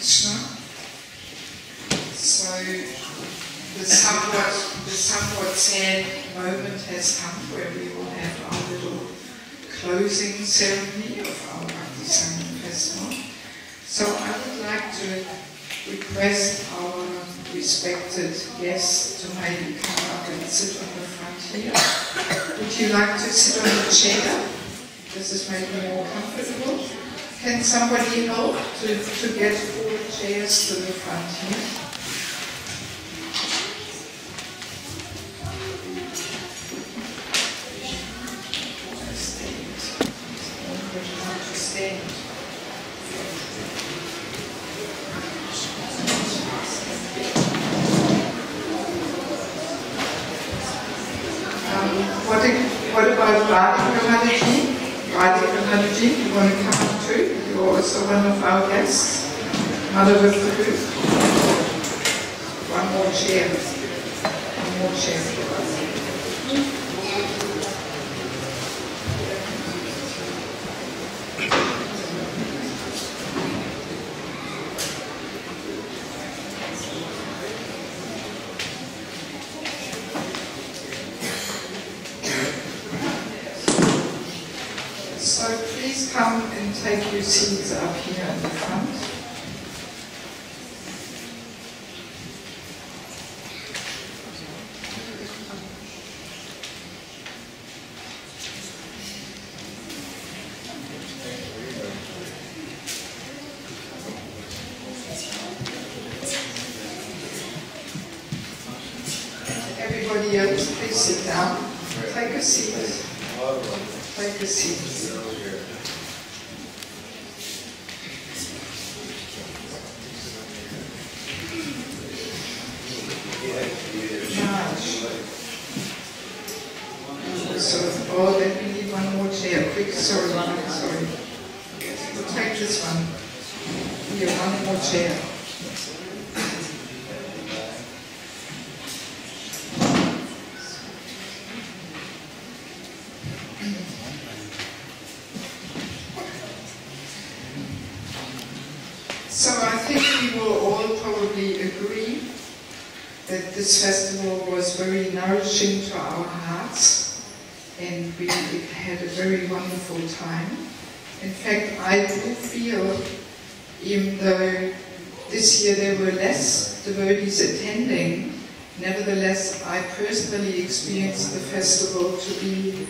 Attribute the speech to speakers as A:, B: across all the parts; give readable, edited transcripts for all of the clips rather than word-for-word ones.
A: Krishna. So the somewhat sad moment has come where we will have our little closing ceremony of our Bhakti Sangam Festival. So I would like to request our respected guests to maybe come up and sit on the front here. Would you like to sit on the chair? This is maybe more comfortable. Can somebody help to get all the chairs to the front here? What about Radhika Mataji? Radhika Mataji, you want to come up too? You're also one of our guests. Mother of the group. One more chair. One more chair for us. So please come and take your seats up here in the front. Everybody else, please sit down. Take a seat. Take a seat. Oh, then we need one more chair. Quick, sorry. We'll take this one. Here, one more chair. So I think we will all probably agree that this festival was very nourishing to our hearts. And we had a very wonderful time. In fact, I do feel, even though this year there were less devotees attending, nevertheless I personally experienced the festival to be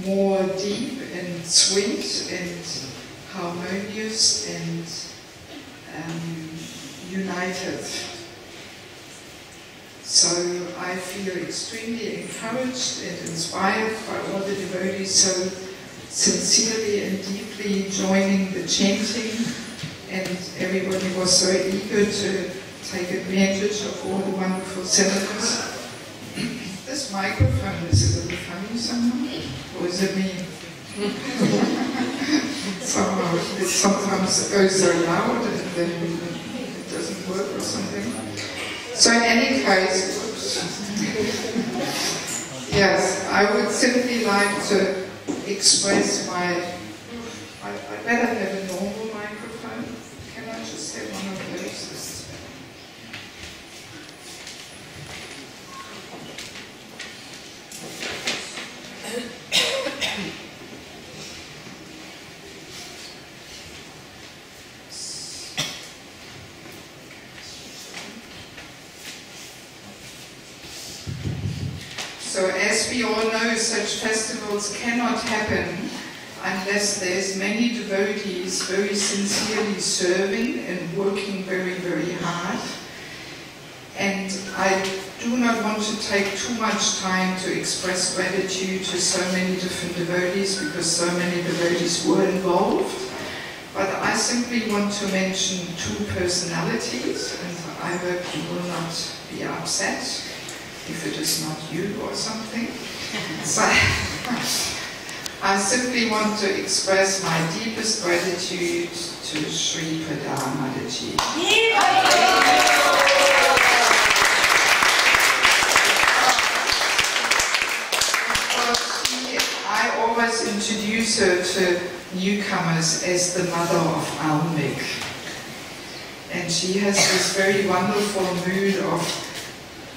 A: more deep and sweet and harmonious and united. So I feel extremely encouraged and inspired by all the devotees so sincerely and deeply joining the chanting, and everybody was so eager to take advantage of all the wonderful seminars. This microphone is a little funny somehow, or is it me? Somehow it sometimes goes so loud and then it doesn't work or something. So in any case, yes, I would simply like to express my, I better have a normal microphone. Can I just have one of those? So as we all know, such festivals cannot happen unless there's many devotees very sincerely serving and working very, very hard. And I do not want to take too much time to express gratitude to so many different devotees because so many devotees were involved. But I simply want to mention two personalities, and I hope you will not be upset if it is not you or something. So I simply want to express my deepest gratitude to Sri Pradhan Mataji. I always introduce her to newcomers as the mother of Almik. And And she has this very wonderful mood of,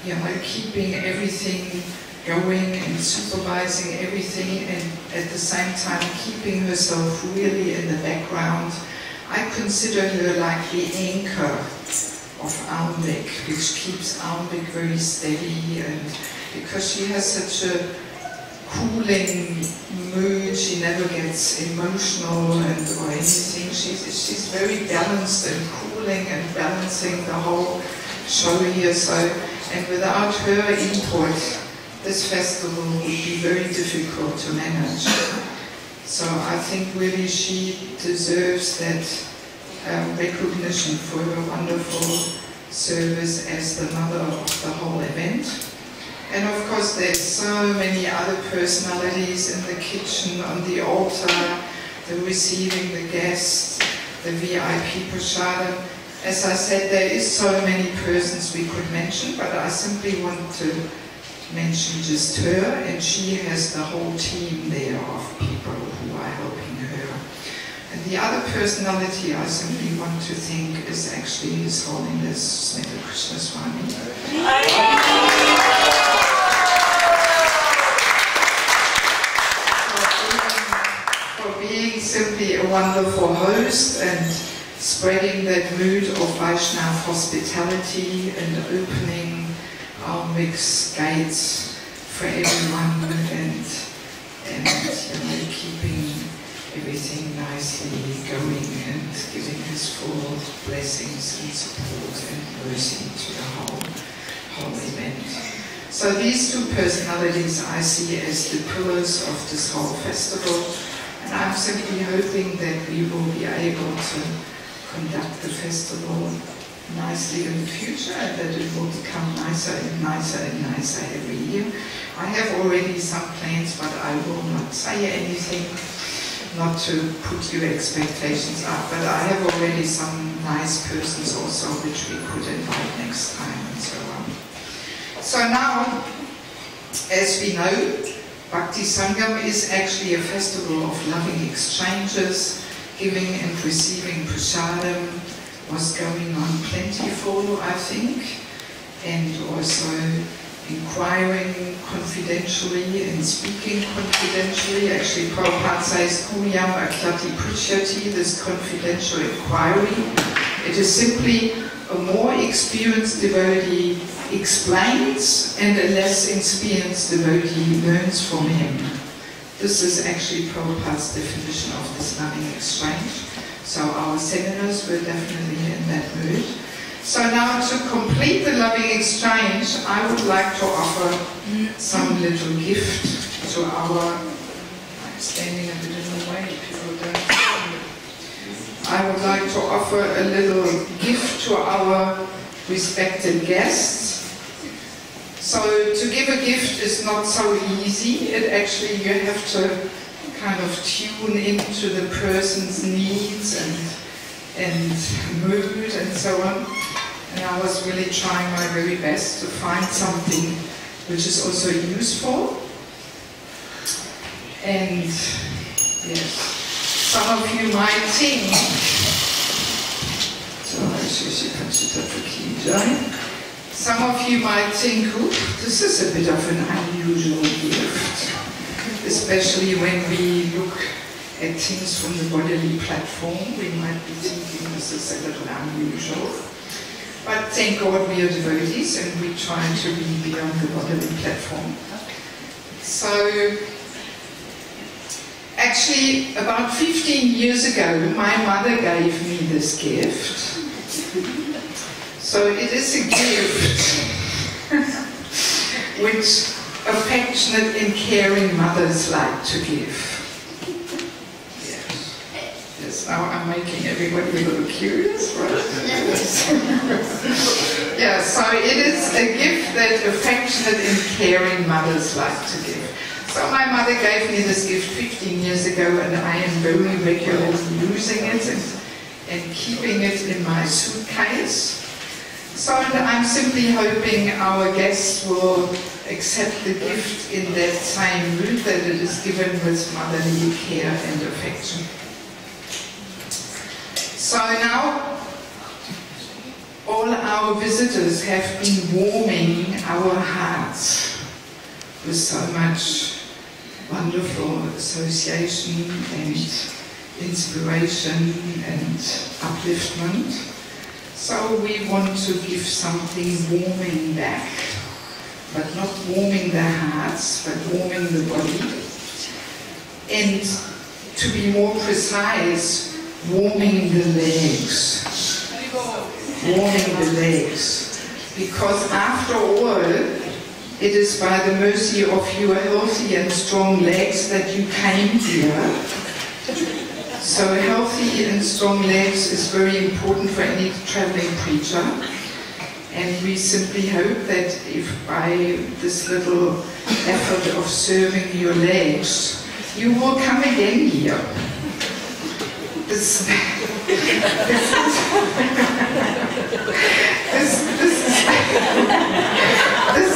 A: you know, keeping everything going and supervising everything, and at the same time keeping herself really in the background. I consider her like the anchor of Almbeck, which keeps Almbeck very steady, and because she has such a cooling mood, she never gets emotional or anything. She's very balanced and cooling and balancing the whole show here. So, and without her input, this festival would be very difficult to manage. So I think really she deserves that recognition for her wonderful service as the mother of the whole event. And of course there's so many other personalities in the kitchen, on the altar, the receiving the guests, the VIP prasadam. As I said, there is so many persons we could mention, but I simply want to mention just her, and she has the whole team there of people who are helping her. And the other personality I simply want to thank is actually His Holiness Smeta Krishnaswamy. For being simply a wonderful host and spreading that mood of Vaishnava hospitality and opening Almbeck's gates for everyone, and you know, keeping everything nicely going and giving His full blessings and support and mercy to the whole event. So these two personalities I see as the pillars of this whole festival, and I'm simply hoping that we will be able to conduct the festival nicely in the future, and that it will become nicer and nicer and nicer every year. I have already some plans, but I will not say anything, not to put your expectations up, but I have already some nice persons also which we could invite next time and so on. So now, as we know, Bhakti Sangam is actually a festival of loving exchanges, giving and receiving prasadam was going on plentiful, I think, and also inquiring confidentially and speaking confidentially. Actually, Prabhupada says, Kuyam aklati prichyati, this confidential inquiry. It is simply a more experienced devotee explains and a less experienced devotee learns from him. This is actually Prabhupada's definition of this loving exchange. So our seminars were definitely in that mood. So now to complete the loving exchange, I would like to offer some little gift to our, I'm standing a bit in the way, people don't see me. I would like to offer a little gift to our respected guests. So to give a gift is not so easy. It actually, you have to kind of tune into the person's needs and mood and so on. And I was really trying my very best to find something which is also useful. And yes, some of you might think, some of you might think, oh, this is a bit of an unusual gift. Especially when we look at things from the bodily platform, we might be thinking this is a little unusual. But thank God we are devotees and we try to be beyond the bodily platform. So, actually, about 15 years ago, my mother gave me this gift. So it is a gift which affectionate and caring mothers like to give. Yes, now I'm making everybody a little curious, right? Yeah, so it is a gift that affectionate and caring mothers like to give. So my mother gave me this gift 15 years ago, and I am very regularly using it and keeping it in my suitcase. So I'm simply hoping our guests will accept the gift in that same mood, that it is given with motherly care and affection. So now, our visitors have been warming our hearts with so much wonderful association and inspiration and upliftment. So we want to give something warming back, but not warming the hearts, but warming the body. And to be more precise, warming the legs. Warming the legs. Because after all, it is by the mercy of your healthy and strong legs that you came here. So healthy and strong legs is very important for any traveling preacher. And we simply hope that if by this little effort of serving your legs, you will come again here. This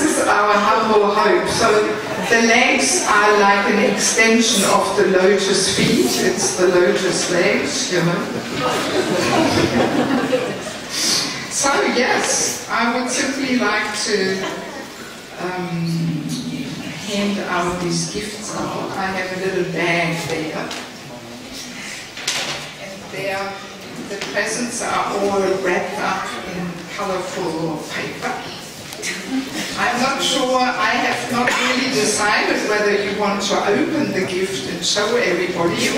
A: is our humble hope. So the legs are like an extension of the lotus feet. It's the lotus legs, you know. So yes, I would simply like to hand out these gifts out. I have a little bag there. And there, the presents are all wrapped up in colorful paper. I'm not sure, I have not really decided whether you want to open the gift and show everybody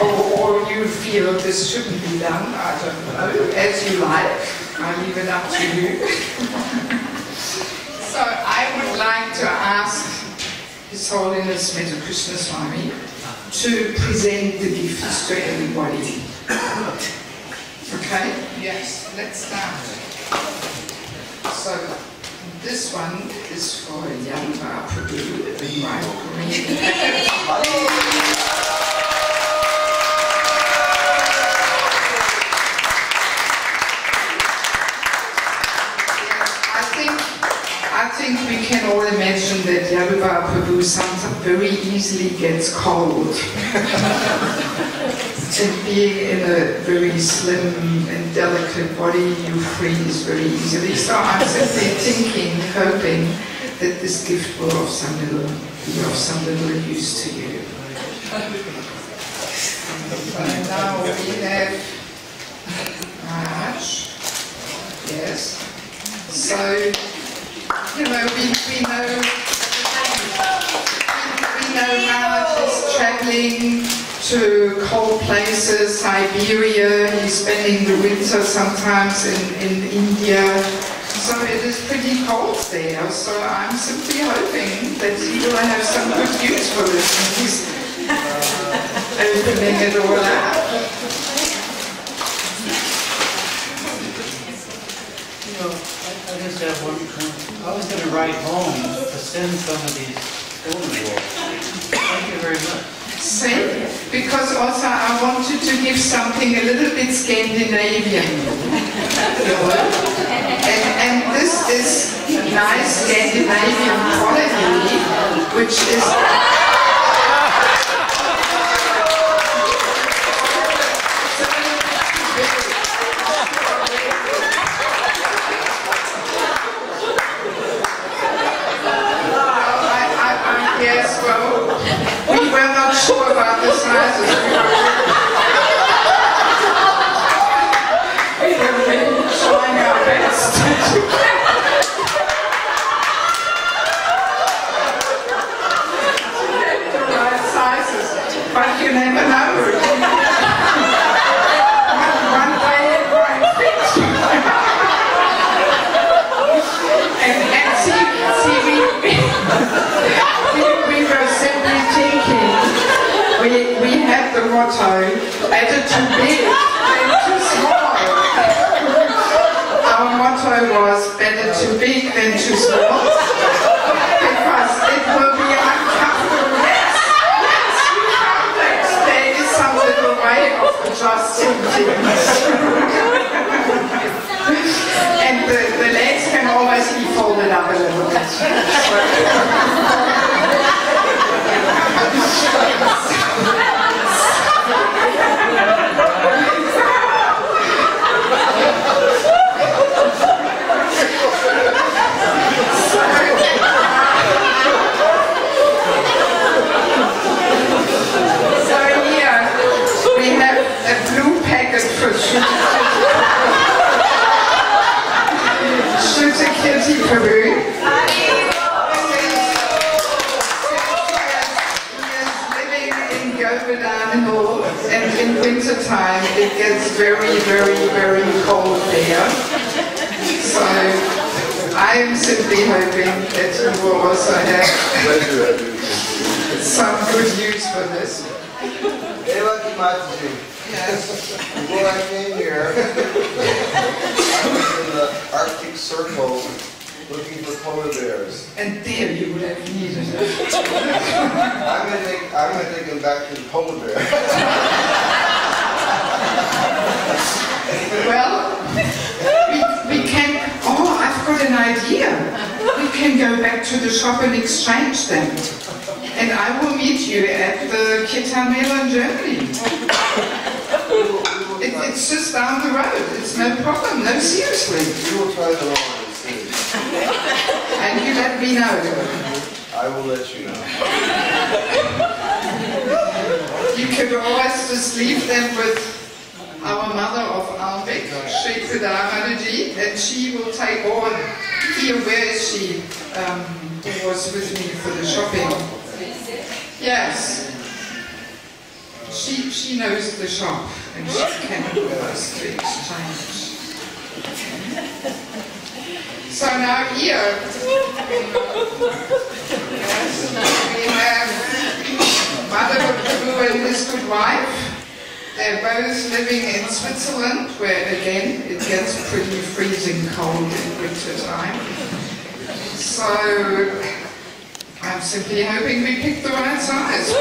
A: or you feel this shouldn't be done. I don't know, as you like. I leave it up to you. So I would like to ask His Holiness Metta Krishna Swami to present the gifts to everybody. Okay? Yes, let's start. So this one is for Yalva Prabhu, the bright green. I think we can all imagine that Yalva Prabhu sometimes very easily gets cold. And being in a very slim and delicate body, you freeze very easily. So I'm simply thinking, hoping that this gift will be of some little use to you. And now we have Raj. Yes. So, you know, we know Raj is traveling to cold places, Siberia, he's spending the winter sometimes in India. So it is pretty cold there. So I'm simply hoping that he will have some good use for this and he's opening it all up.
B: You know, I just have one comment. I was going to write home to send some of these photographs. Thank you very much.
A: See? Because also I wanted to give something a little bit Scandinavian. And this is nice Scandinavian quality, which is... Yes, well, we were not sure about the sizes. We were really trying our best. The right sizes, but you never know. One day it might fit. And see, we were simply thinking, we had the motto, better too big than too small. Our motto was, better too big than too small, because it will be uncomfortable. Yes, complex. There is some little way of adjusting things. And the legs can always be folded up a little bit. Schütte Kirti Peru. Hall, and in winter time it gets very, very, very cold there. So I am simply hoping that you will also have some good use for this.
C: Hey, lucky Mataji.
A: Yes.
C: Before I came here, I was in the Arctic Circle looking for polar bears.
A: And there you would have needed it.
C: I'm gonna take them back to the polar bear.
A: Well, we can. Oh, I've got an idea. We can go back to the shop and exchange them. And I will meet you at the Kittanmela in Germany. It's just down the road. It's no problem. No, seriously.
C: We will try them on and see.
A: And you let me know.
C: I will let you know.
A: You could always just leave them with our mother of Alvik, Sri Kudaraji, and she will take on. Here, where is she? Who was with me for the shopping? Yes. She knows the shop and she can help us to exchange. So now here, yes, we have Mother Peru and his good wife. They're both living in Switzerland, where again it gets pretty freezing cold in winter time. So I'm simply hoping we picked the right size.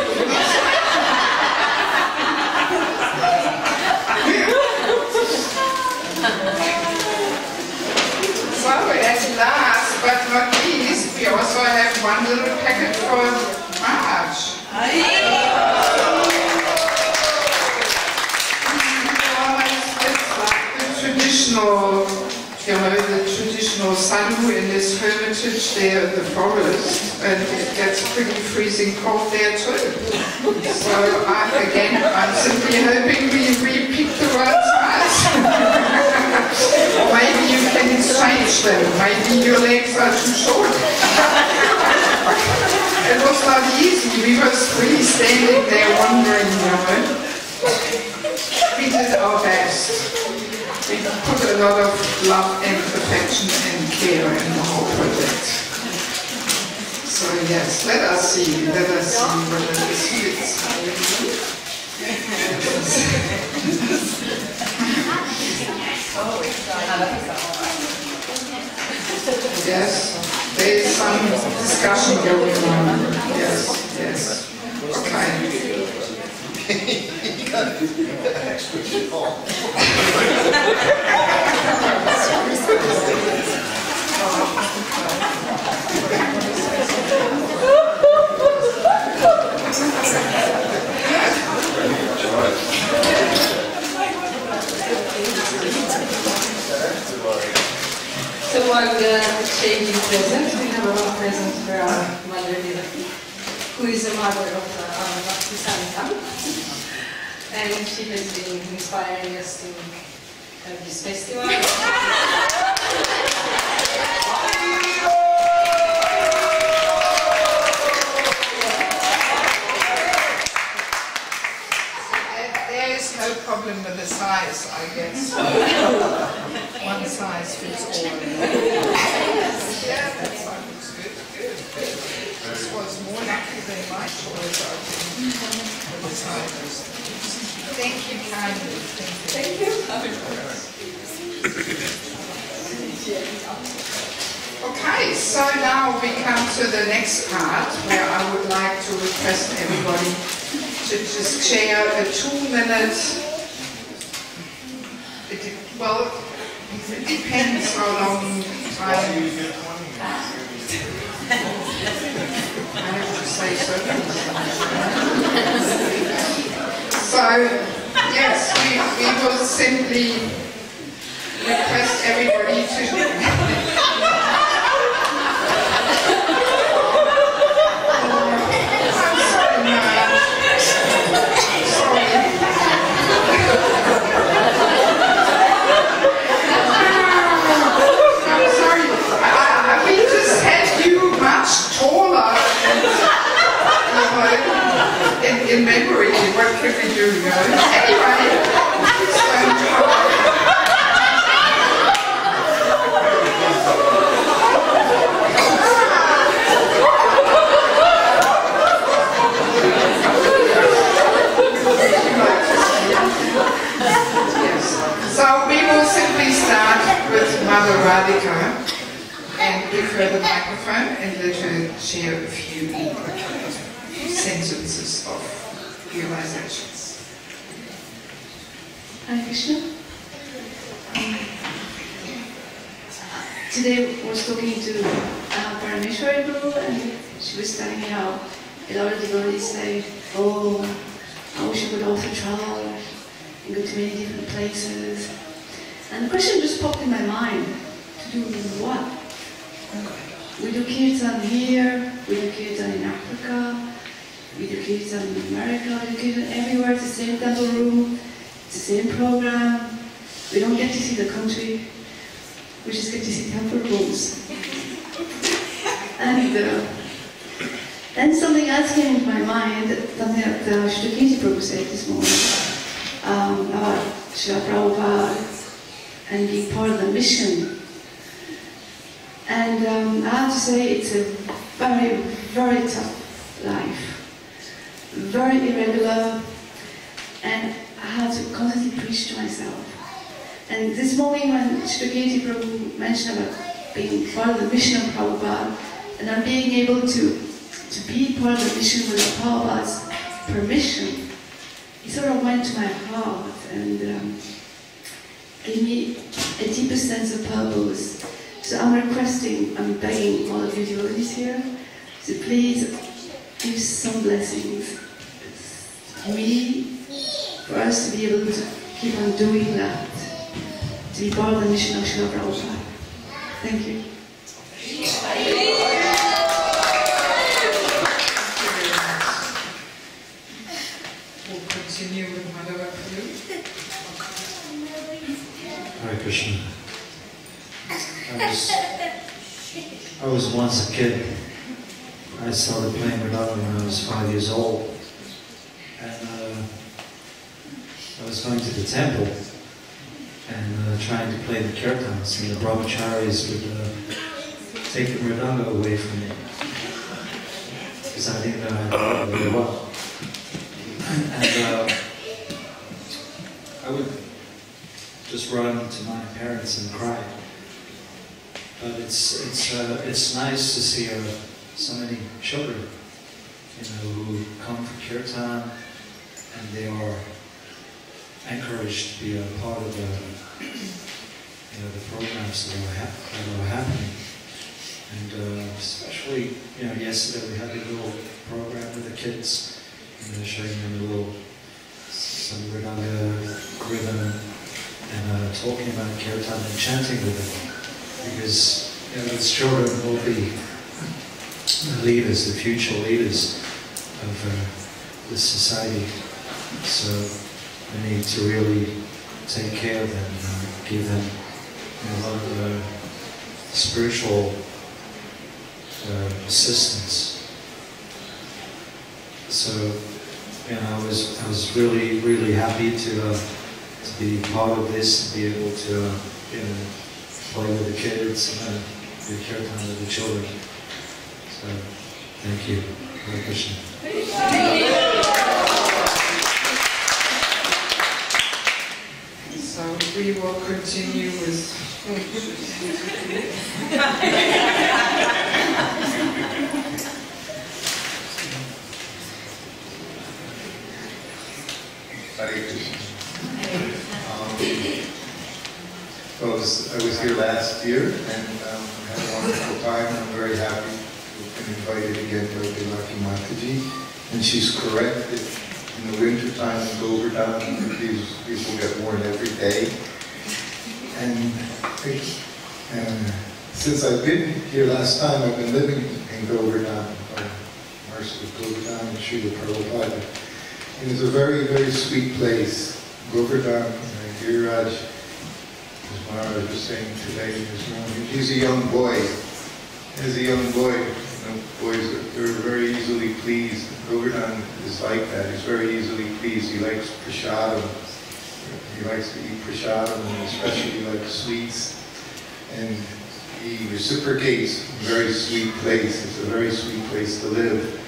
A: So at last but not least, we also have one little packet for March. Traditional, the traditional salu in this hermitage there in the forest, and it gets pretty freezing cold there too. So I'm simply hoping we pick the right size. Maybe you can exchange them. Maybe your legs are too short. It was not easy. We were really standing there wondering, We did our best. We put a lot of love and affection and care in the whole project. So yes, let us see whether this fits. Yes, there is some discussion going on. Yes. Okay.
C: You gotta do that extra shawl.
D: So while we are exchanging presents, we have a present for our mother, who is the mother of our Bhakti Santa. And she has been inspiring us to have this festival.
A: There is no problem with the size, I guess. One size fits all. Yeah, that sounds good. This was more lucky than my choice, I think. The size. Thank you kindly. Thank you. Okay, so now we come to the next part where I would like to request everybody to just share a 2-minute, it depends how long time. I have to say so. So, yes, we will simply request everybody to... So we will simply start with Mother Radhika and give her the microphone and let her share a few sentences of realizations.
E: Hare Krishna. Today I was talking to Parameshwari Guru, and she was telling me how a lot of devotees say, oh, I wish I could also travel and go to many different places. And the question just popped in my mind, to do what? We do kirtan here, we do kirtan in Africa, we do kirtan in America, we do kirtan everywhere. It's the same temple room, it's the same program. We don't get to see the country, we just get to see temple rooms. And then something else came into my mind, something that Srila Kirti Prabhu said this morning about Srila Prabhupada and being part of the mission. And I have to say it's a very, very tough life, very irregular, and I had to constantly preach to myself. And this morning when Srila Kirti Prabhu mentioned about being part of the mission of Prabhupada, and I'm being able to be part of the mission with Prabhupada's permission, it sort of went to my heart and gave me a deeper sense of purpose. So I'm requesting, I'm begging all of you devotees here to please give some blessings for me, for us to be able to keep on doing that, to be part of the mission of Srila Prabhupada. Thank you.
A: We'll continue with Madhava Prabhu.
F: Hare Krishna. I was once a kid. I started playing Mridanga when I was 5 years old. And I was going to the temple and trying to play the kirtans, and the brahmacharis would take the Mridanga away from me, because I didn't know how to play it very well. And I would just run to my parents and cry. But it's nice to see so many children, who come for kirtan, and they are encouraged to be a part of the programs that are happening. And especially, yesterday we had a little program with the kids, showing them some Mridanga rhythm, and talking about kirtan and chanting with them. Because these children will be the leaders, the future leaders of this society. So we need to really take care of them, give them a lot of spiritual assistance. So I was really, really happy to be part of this, to be able to play with the kids and do kirtan with the children. So, thank you. Hare Krishna.
A: So we will continue with
G: Hare Krishna. I was here last year and had a wonderful time. I'm very happy to have been invited again by Devaki Mataji. And she's correct that in the winter time in Govardhan, these people get worn every day. And since I've been here last time, I've been living in Govardhan, Mercy of Govardhan and Srila Prabhupada. And it's a very, very sweet place. Govardhan, Giriraj, as Maharaj was saying today in his morning, he's a young boy. As a young boy, boys are very easily pleased. Govardhan is like that. He's very easily pleased. He likes prasadam. He likes to eat prasadam, and especially he likes sweets. And he reciprocates a very sweet place. It's a very sweet place to live.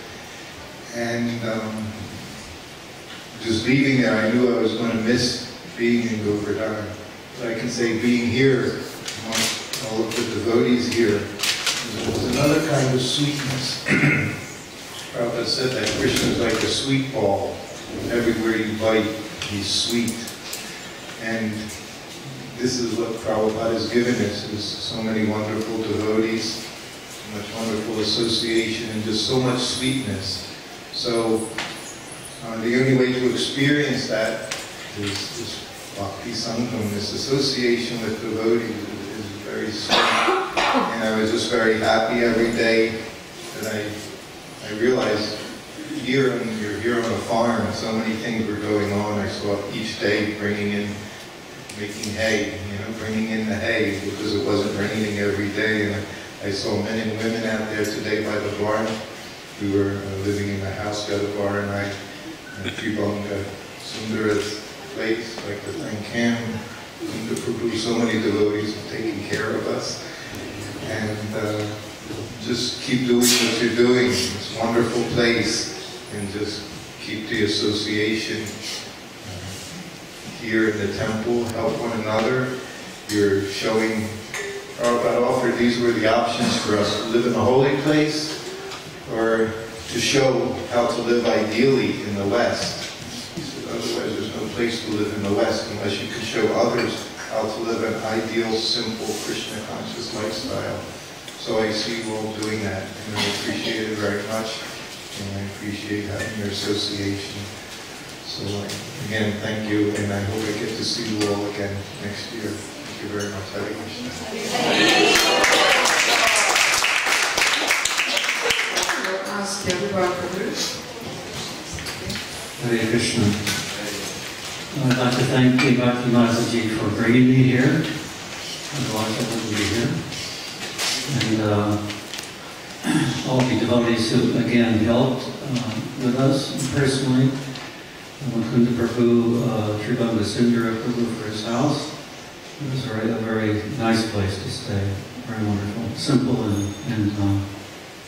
G: And just leaving there, I knew I was going to miss being in Govardhan. But I can say being here, amongst all of the devotees here, there's another kind of sweetness. Prabhupada said that Krishna is like a sweet ball. Everywhere you bite, he's sweet. And this is what Prabhupada has given us, is so many wonderful devotees, so much wonderful association, and just so much sweetness. So the only way to experience that is this Bhakti Sangam, this association with devotees is very sweet. And I was just very happy every day that I realized here, and you're here on a farm, and so many things were going on. I saw each day making hay, bringing in the hay, because it wasn't raining every day. And I saw men and women out there today by the barn. We were living in the house, Gadavar and I, in Tribanga Sundara's place, like the Thankam, Sundar Prabhu, so many devotees have taken care of us. And just keep doing what you're doing. It's a wonderful place. And just keep the association here in the temple, help one another. You're showing, Prabhupada offered these were the options for us, to live in a holy place or to show how to live ideally in the West. He said, otherwise there's no place to live in the West unless you can show others how to live an ideal, simple, Krishna conscious lifestyle. So I see you all doing that, and I appreciate it very much, and I appreciate having your association. So again, thank you, and I hope I get to see you all again next year. Thank you very much. Hare Krishna.
A: I'll ask Yadava Prabhu.
B: Hare Krishna. I'd like to thank Bhakti Mataji for bringing me here. Otherwise I wouldn't be here. And all the devotees who again helped with us personally. Mukunda Prabhu, Tribanga Sundara Prabhu for his house. It was a very nice place to stay. Very wonderful. Simple and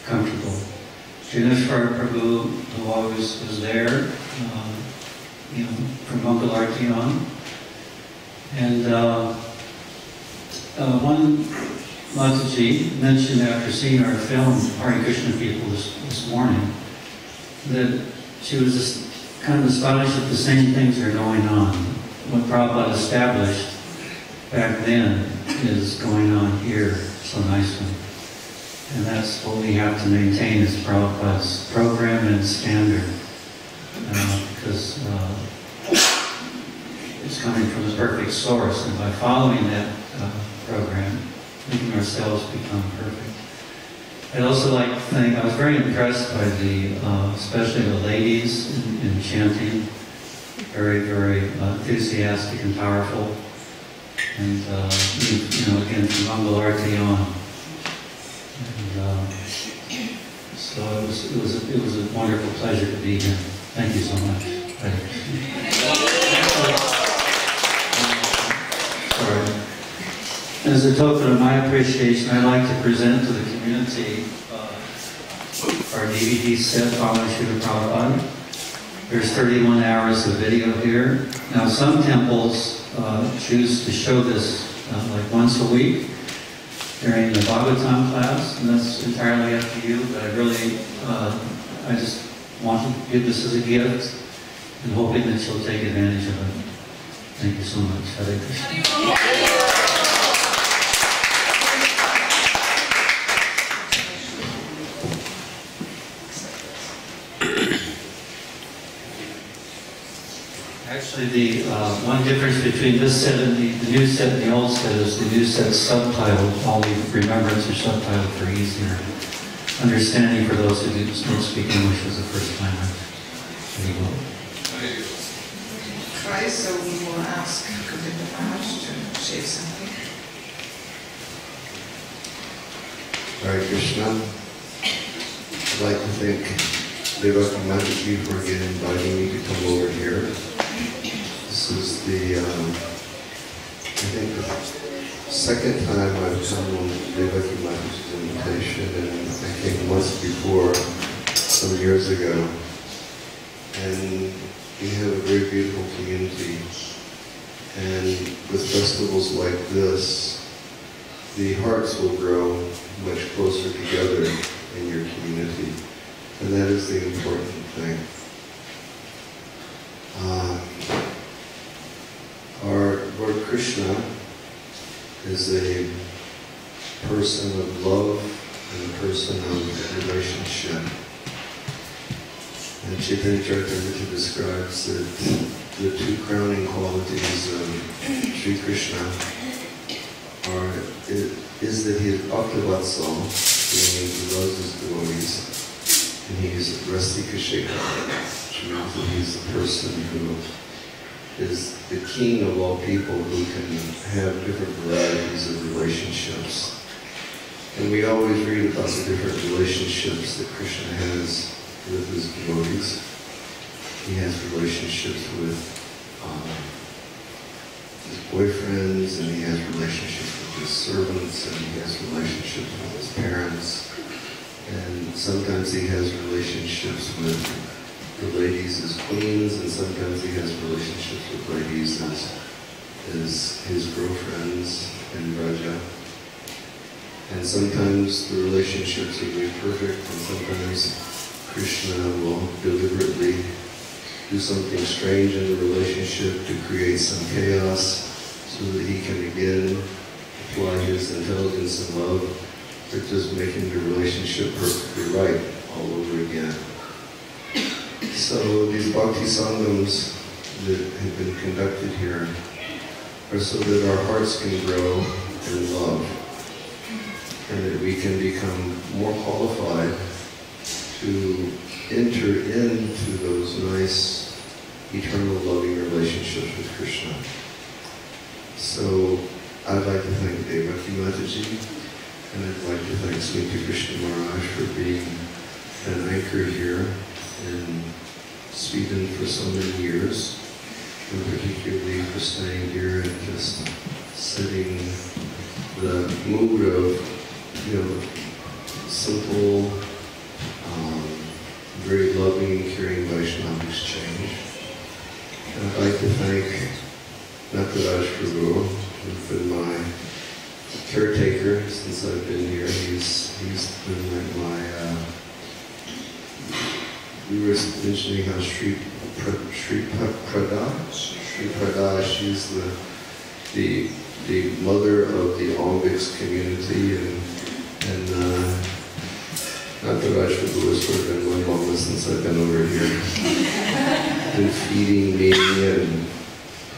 B: comfortable. Janeshwar Prabhu, who always was there, from Mangalarti on. And one Mataji mentioned after seeing our film, Hare Krishna People, this morning, that she was just kind of astonished that the same things are going on. What Prabhupada established back then is going on here so nicely. And that's what we have to maintain is Prabhupada's program and standard. Because it's coming from the perfect source, and by following that program, we can ourselves become perfect. I'd also like to thank, I was very impressed by especially the ladies in chanting. Very enthusiastic and powerful. And, again, from Mangalarti on. And, so it was a wonderful pleasure to be here. Thank you so much. Sorry. As a token of my appreciation, I'd like to present to the community our DVD set following Srila Prabhupada. There's 31 hours of video here. Now, some temples choose to show this like once a week during the Bhagavatam class, and that's entirely up to you, but I just want to give this as a gift and hoping that you'll take advantage of it. Thank you so much. Hare Krishna. Actually, the one difference between this set and the new set and the old set is the new set's subtitled, all the remembrance are subtitled for easier understanding for those who don't speak English as a first timer. There you go.
A: Try, so we will ask Govinda Maharaj to say something.
H: Hare Krishna. I'd like to thank Devaki Mataji for again inviting me to come over here. This is the, I think the second time I've come on Devaki Mataji's invitation, and I came once before, some years ago. And we have a very beautiful community. And with festivals like this, the hearts will grow much closer together in your community. And that is the important thing. Our Lord Krishna is a person of love and a person of relationship. And Chaitanya Charitamrita describes that the two crowning qualities of Sri Krishna is that he is Bhakta-Vatsal, meaning he loves his devotees, and he is Rasika Shekhar, which means that he's the person who is the king of all people who can have different varieties of relationships. And we always read about the different relationships that Krishna has with his devotees. He has relationships with his boyfriends, and he has relationships with his servants, and he has relationships with his parents. And sometimes he has relationships with the ladies as queens, and sometimes he has relationships with ladies as his girlfriends in Raja. And sometimes the relationships are very perfect, and sometimes Krishna will deliberately do something strange in the relationship to create some chaos so that he can again apply his intelligence and love for just making the relationship perfectly right all over again. So these bhakti sangams that have been conducted here are so that our hearts can grow in love and that we can become more qualified to enter into those nice, eternal loving relationships with Krishna. So I'd like to thank Devaki Mataji, and I'd like to thank Smriti Krishna Maharaj for being an anchor here in Sweden for so many years, and particularly for staying here and just setting the mood of, simple, very loving and caring Vaishnava exchange. And I'd like to thank Nataraj Prabhu, who's been my caretaker since I've been here. He's been my we were mentioning how Sri Prada, she's the mother of the Almix community, and Nataraj Prabhu has sort of been my mama since I've been over here. Been feeding me and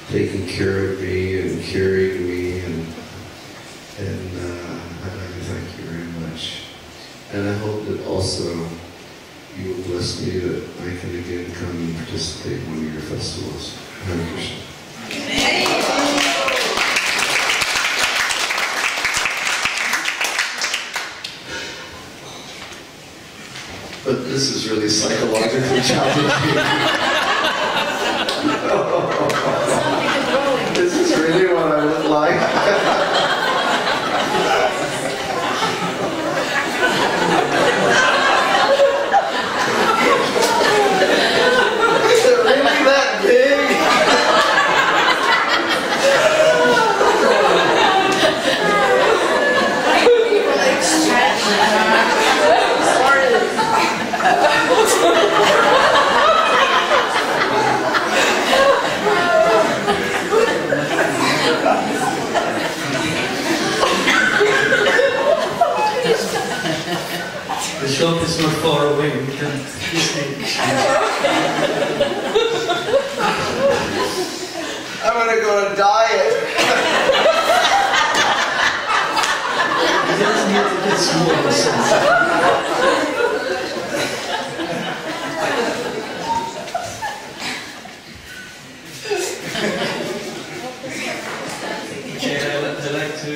H: taking care of me and carrying me, and I'd like to thank you very much. And I hope that also you will bless me that I can again come and participate in one of your festivals. Hare Krishna. But this is really psychologically challenging. This is really what I would like.
B: The shop is not far away, we can easily.
C: I'm gonna go on a diet.
B: It doesn't need to get smaller. Okay, I'd like to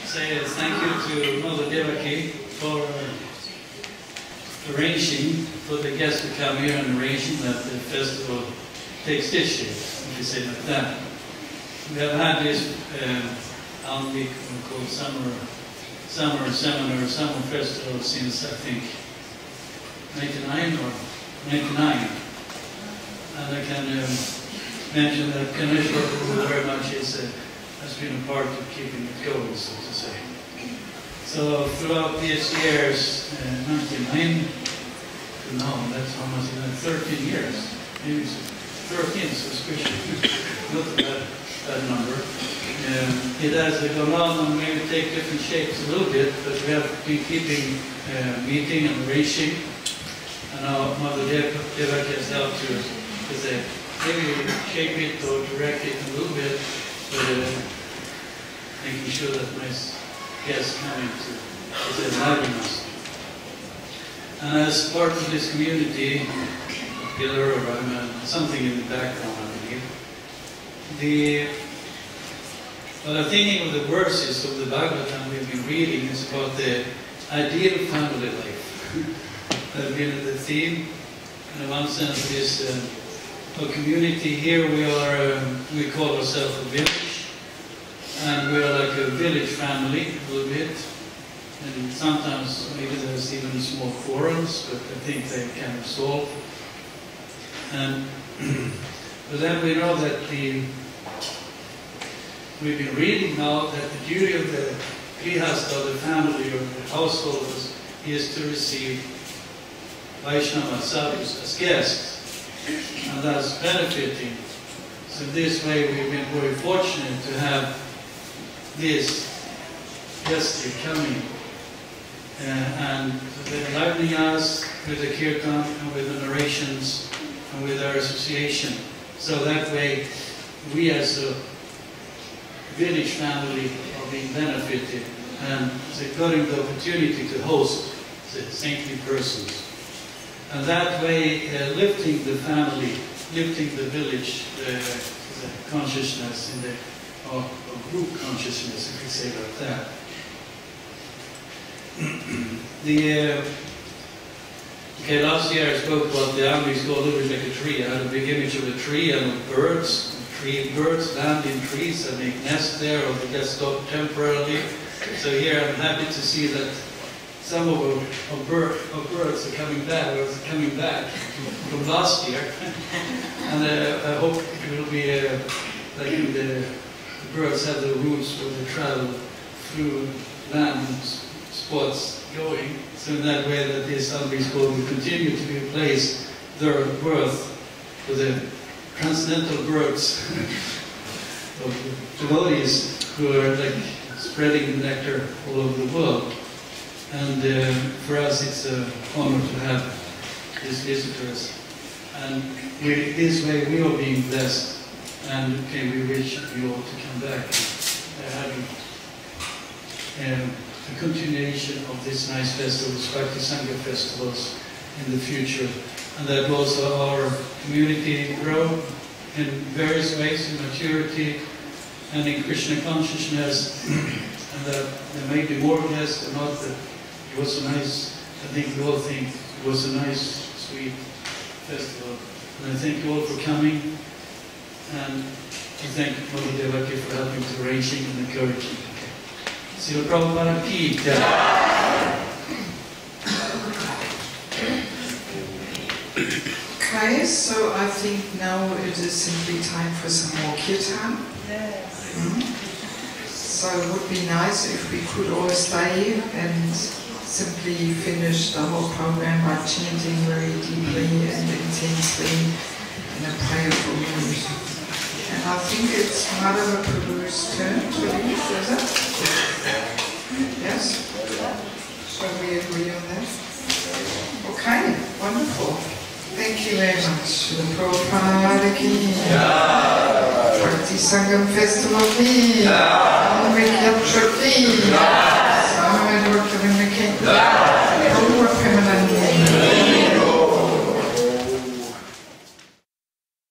B: say thank you to Mother Devaki for arranging for the guests to come here and arranging that the festival takes this year, if you say like that. We have had this week called summer festival since I think 99 or 99. and I can mention that Kanishwar very much has been a part of keeping it going, so to say. So throughout these years, 99 to now, that's almost 13 years, maybe 13, suspicious, not a bad number. It has gone on and maybe take different shapes a little bit, but we have been keeping meeting and arranging, and our Mother Devaki has helped to say, maybe shape it or direct it a little bit, but making sure that my guests coming to enliven us. And as part of this community, pillar or something in the background, I believe. What I'm thinking of the verses of the Bhagavatam we've been reading is about the ideal family life. That's been the theme. In one sense, this a community here. We call ourselves a village, and we are like a village family a little bit. And sometimes maybe there's even small quarrels, but I think they can resolve. And but then we know that we've been reading now that the duty of the grihastha, the family or the householders, is to receive Vaishnava sadhus as guests, and that's benefiting. So this way we've been very fortunate to have this guest here coming. And they're enlivening us with the kirtan and with the narrations and with our association. So that way we as a village family are being benefited and getting the opportunity to host the saintly persons. And that way lifting the family, lifting the village, the consciousness in the or group consciousness, if we say it like that. Last year I spoke about the Ambis go a little bit like a tree. I had a big image of a tree and of birds. Birds land in trees and make nests there, or they get stopped temporarily. So here I'm happy to see that some of our birds are coming back from last year. And I hope it will be like the birds have the routes where they travel through land spots going, so in that way that this Ambis School will continue to be a place there of birth for the transcendental birds of devotees who are like spreading the nectar all over the world. And for us it's an honor to have these visitors. And this way we are being blessed, and we wish you all to come back and having a continuation of this nice festivals, Bhakti Sangha festivals in the future. And that also our community grow in various ways, in maturity and in Krishna consciousness. And that there may be more guests or not, but it was a nice, I think we all think it was a nice, sweet festival. And I thank you all for coming, and I thank Mother Devaki for helping to arranging and encouraging. Srila Prabhupada Ki Jai.
A: Okay, so I think now it is simply time for some more kirtan.
D: Yes.
A: So it would be nice if we could all stay and simply finish the whole program by chanting very deeply and intensely in a prayerful mood. And I think it's Madhava Prabhu's turn to lead, is it? Yes? Shall we agree on that? Okay, wonderful. Thank you very much. Srila Prabhupada Ki Jai. Bhakti Sangam Festival Ki Jai. Ki